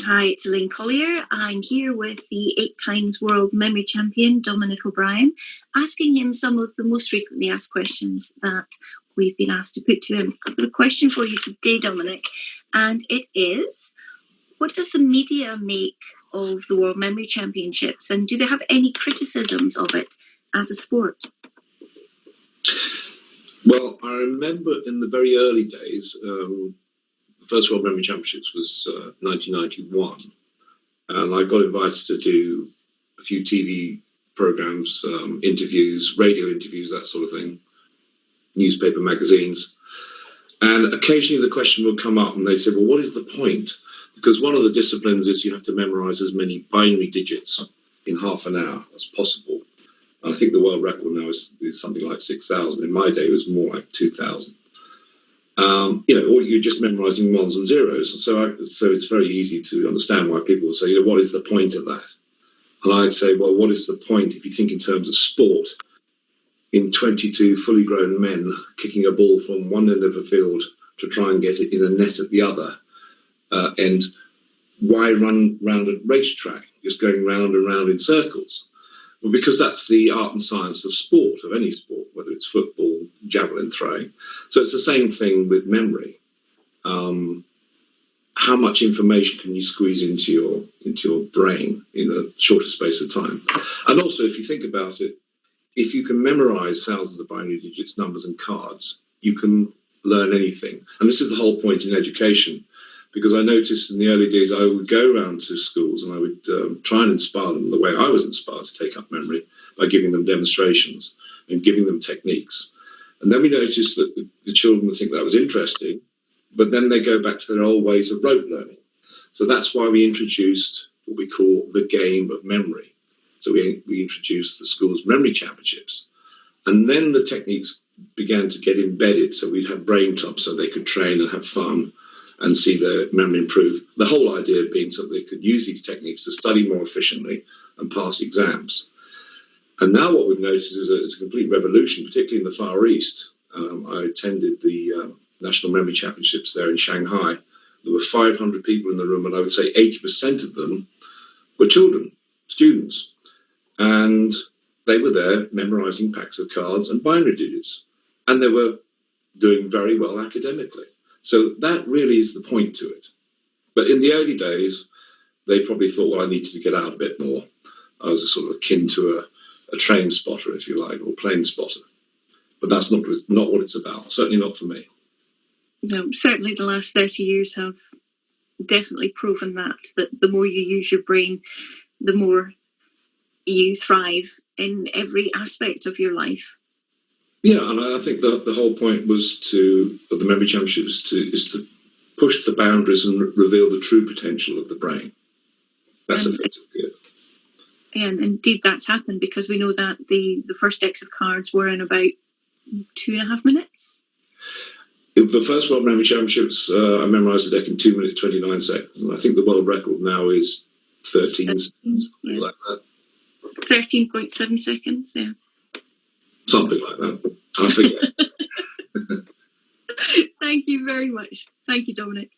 Hi, it's Elaine Collier. I'm here with the 8 times world memory champion, Dominic O'Brien, asking him some of the most frequently asked questions that we've been asked to put to him. I've got a question for you today, Dominic, and it is, what does the media make of the World Memory Championships, and do they have any criticisms of it as a sport? Well, I remember in the very early days, the first World Memory Championships was 1991, and I got invited to do a few TV programs, interviews, radio interviews, that sort of thing, newspaper, magazines. And occasionally the question would come up and they said, well, what is the point? Because one of the disciplines is you have to memorize as many binary digits in half an hour as possible. I think the world record now is something like 6,000. In my day, it was more like 2,000. Or you're just memorizing ones and zeros. So it's very easy to understand why people will say, what is the point of that? And I'd say, well, what is the point if you think in terms of sport, in 22 fully grown men kicking a ball from one end of a field to try and get it in a net at the other end? Why run round a racetrack, just going round and round in circles? Well, because that's the art and science of sport, of any sport, whether it's football, javelin throwing. So it's the same thing with memory. How much information can you squeeze into your brain in a shorter space of time? And also, if you think about it, if you can memorize thousands of binary digits, numbers and cards, you can learn anything. And this is the whole point in education. Because I noticed in the early days, I would go around to schools and I would try and inspire them the way I was inspired to take up memory, by giving them demonstrations and giving them techniques. And then we noticed that the children would think that was interesting, but then they go back to their old ways of rote learning. So that's why we introduced what we call the game of memory. So we introduced the school's memory championships. And then the techniques began to get embedded. So we'd have brain clubs so they could train and have fun and see their memory improve. The whole idea being so that they could use these techniques to study more efficiently and pass exams. And now what we've noticed is a complete revolution, particularly in the Far East. I attended the National Memory Championships there in Shanghai. There were 500 people in the room, and I would say 80% of them were children, students. And they were there memorizing packs of cards and binary digits. And they were doing very well academically. So that really is the point to it. But in the early days, they probably thought, well, I needed to get out a bit more. I was a sort of akin to a train spotter, if you like, or plane spotter. But that's not what it's about, certainly not for me. No, certainly the last 30 years have definitely proven that the more you use your brain, the more you thrive in every aspect of your life. Yeah, and I think the whole point was of the memory championships is to push the boundaries and reveal the true potential of the brain. That's effectively it. And indeed, that's happened, because we know that the first decks of cards were in about 2.5 minutes. The first World Memory Championships, I memorised the deck in 2 minutes 29 seconds, and I think the world record now is 13 seconds, something like that. 13.7 seconds, yeah. Something like that. I forget. Thank you very much. Thank you, Dominic.